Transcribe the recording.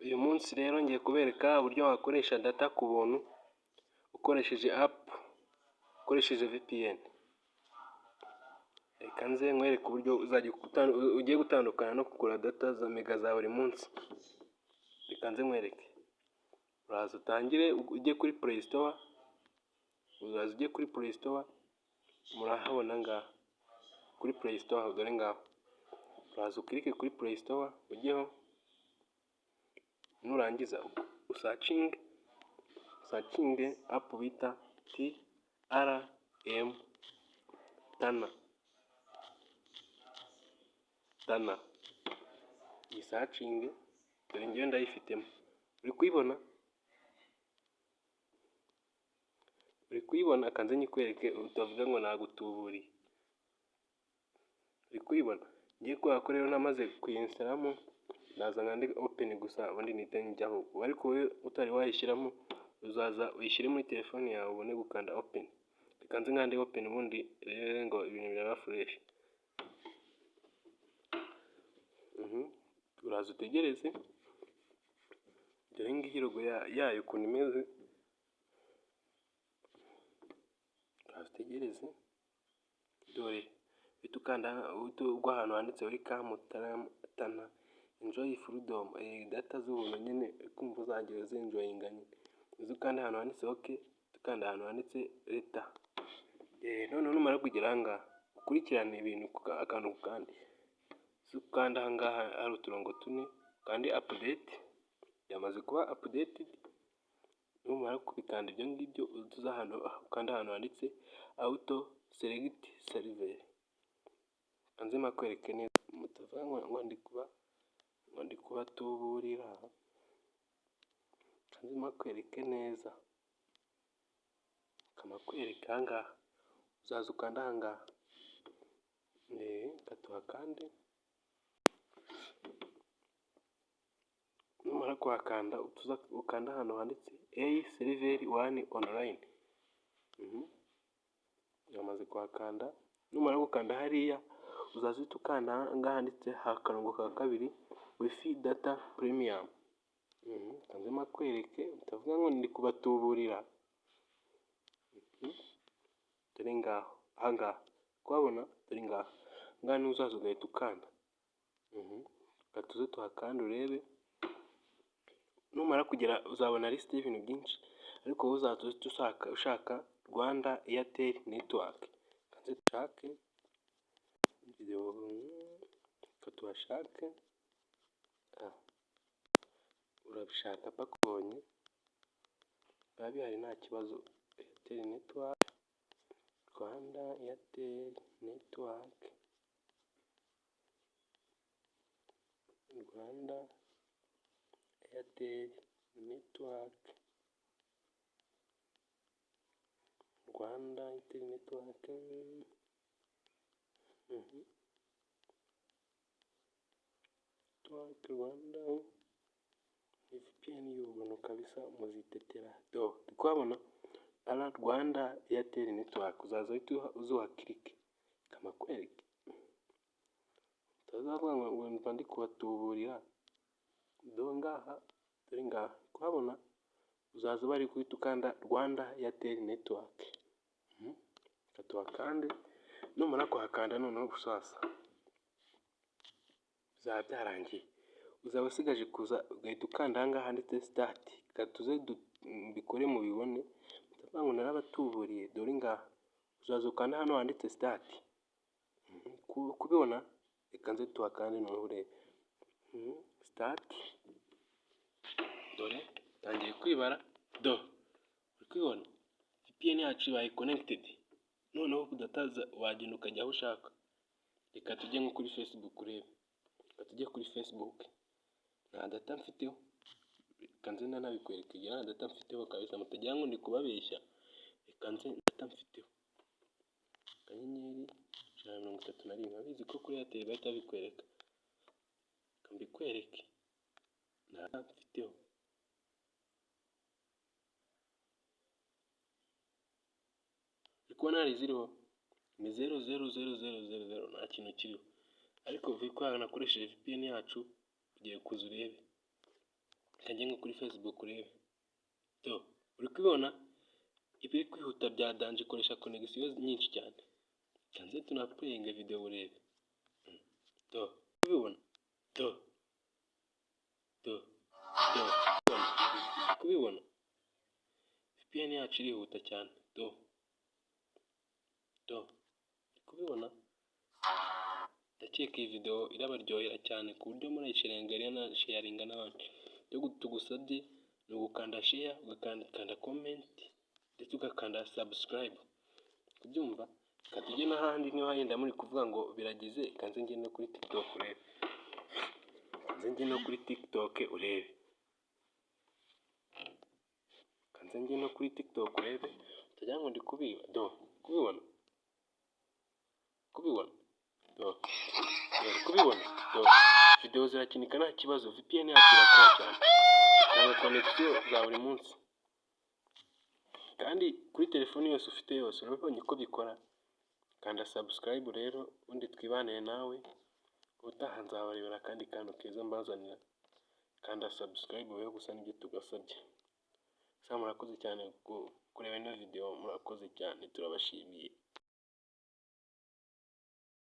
Uyu munsi rero ngiye kubereka uburyo wakoresha data ku buntu ukoresheje app ukoresheje VPN. Reka nze nkwereke uburyo ugiye gutandukana no kugura data za mega za buri munsi. Reka nze nkwereke. Uraza utangire ujye kuri Play Store. Uraza ujye kuri Play Store, murahabona ngaha. Kuri Play Store dore ngaho. Uraza ukirike kuri Play Store ujyeho. Nurangiza usacinge app bita TRM Tana. Isacinge dore njyewe ndayifitemo. Uri kuyibona kanze nyikwereke utavuga ngo nagutuburiye. Uri kuyibona? Ngiye kubera ko rero namaze kuyinstalamo, ndaza nkande open gusa ubundi nihita njyaho. Ariko wowe utari wayishyiramo uzaza uyishyire muri telefone yawe ubone gukanda open. Reka nze nkande open ubundi rero ngo ibintu biraba fresh. Uraza utegereze. Dore ngiyi logo yayo ukuntu imeze. Uraza utegereze. Dore uhita ukanda ugwa ahantu handitse welcome Tana. Enjoy freedom. Data z'ubuntu nyine kumva uzagira uzenjoyinga nyine. Uzi ukanda ahantu handitse OK, ukanda ahantu handitse leta. None numara kugera ahangaha ukurikirane ibintu akantu ku kandi. Ukanda ahangaha hari uturongo tune kandi update yamaze kuba updated. Numara kubikanda ibyo ngibyo uza ahantu ukanda ahantu handitse auto select server. Anze makwereke neza mutavuga ngo ndi kubatuburira. Anze makwereke neza. Kamakwereka ahangaha uzaza ukanda ahangaha. Gatuha kandi numara kuhakanda utuza ukanda ahantu handitse server 1 online. Yamaze kuhakanda. Numara gukanda hariya uzaza uhita ukanda ahangaha handitse akarongo ka kabiri wifi data premium. Kanze makwereke utavuga ngo ndi kubatuburira. Dore ngaho ahangaha kuhabona dore ngaho. Ngaha ni uzaza ugahita ukanda. Gatuze tuhakanda urebe. Numara kugera uzabona list y'ibintu byinshi, ariko wowe uzaza ushaka Rwanda Airtel Network. Kanze dushake video katuhashake. Urabishaka pakubonye. Babi hari nta kibazo. Airtel Network, Rwanda Airtel Network, Rwanda Airtel Network, Rwanda Airtel Network. Rwanda VPN y'ubuntu kabisa muzitetera. Twabona ara Rwanda Airtel Network uzaza uzuha click. Kamakwereke. Utazavuga ngo ndi kubatuburira. Dore ngaha kuhabona uzaza bari kuhita ukanda Rwanda Airtel Network. Katuha kandi numara kuhakanda noneho gusasa bizaba byarangiye. Uzaba usigaje kuza ugahita ukanda ahangaha handitse start. Katuze bikore mu bibone. Utavuga ngo narabatuburiye. Dore ngaha uzaza ukanda hano handitse start. Kubibona reka nze tuhakande noneho urebe. Start. Dore tangiye kwibara. Uri kwibona VPN yacu ibaye connected. Noneho kudataza wagenda ukajya aho ushaka. Reka tujye nko kuri Facebook urebe. Reka tujye kuri Facebook. Nta data mfiteho. Reka nze nabikwereke. Nta data mfiteho kabisa mutagira ngo ndi kubabeshya. Reka nze data mfiteho. Kanyenyeri 131. Abizi ko kuri Airtel bahita bikwereka. Kambikwereke. Nta data mfiteho. Kubona hari ziriho ni 00000 nta kintu kiriho. Ariko viko nakoresheje VPN yacu ugiye kuza urebe. kajya nko kuri Facebook urebe. Uri kubibona ibiri kwihuta bya danje, ikoresha connection nyinshi cyane. Kanze tunaplayinga video urebe. Kubibona kubibona VPN yacu irihuta cyane. Kubibona, ndakeka iyi video irabaryohera cyane ku buryo murayisharinga n'abandi. Tugusabye ni ugukanda share, ugakanda comment ndetse ugakanda subscribe. Kubyumva katujye n'ahandi, niba wenda muri kuvuga ngo biragize, kanze njye no kuri TikTok urebe. Utagira ngo ndi kubiba. Kubibona video zirakinika nta kibazo. VPN yacu irakora cyane, nta connection za buri munsi, kandi kuri telefone yose ufite yose. Urabibonye ko bikora. Kanda subscribe rero, ubundi twibanire nawe. Ubutaha nzabarebera kandi kantu keza mbazanira. Kanda subscribe wowe gusa nibyo tugasabye. Murakoze cyane kureba ino video, murakoze cyane, turabashimiye.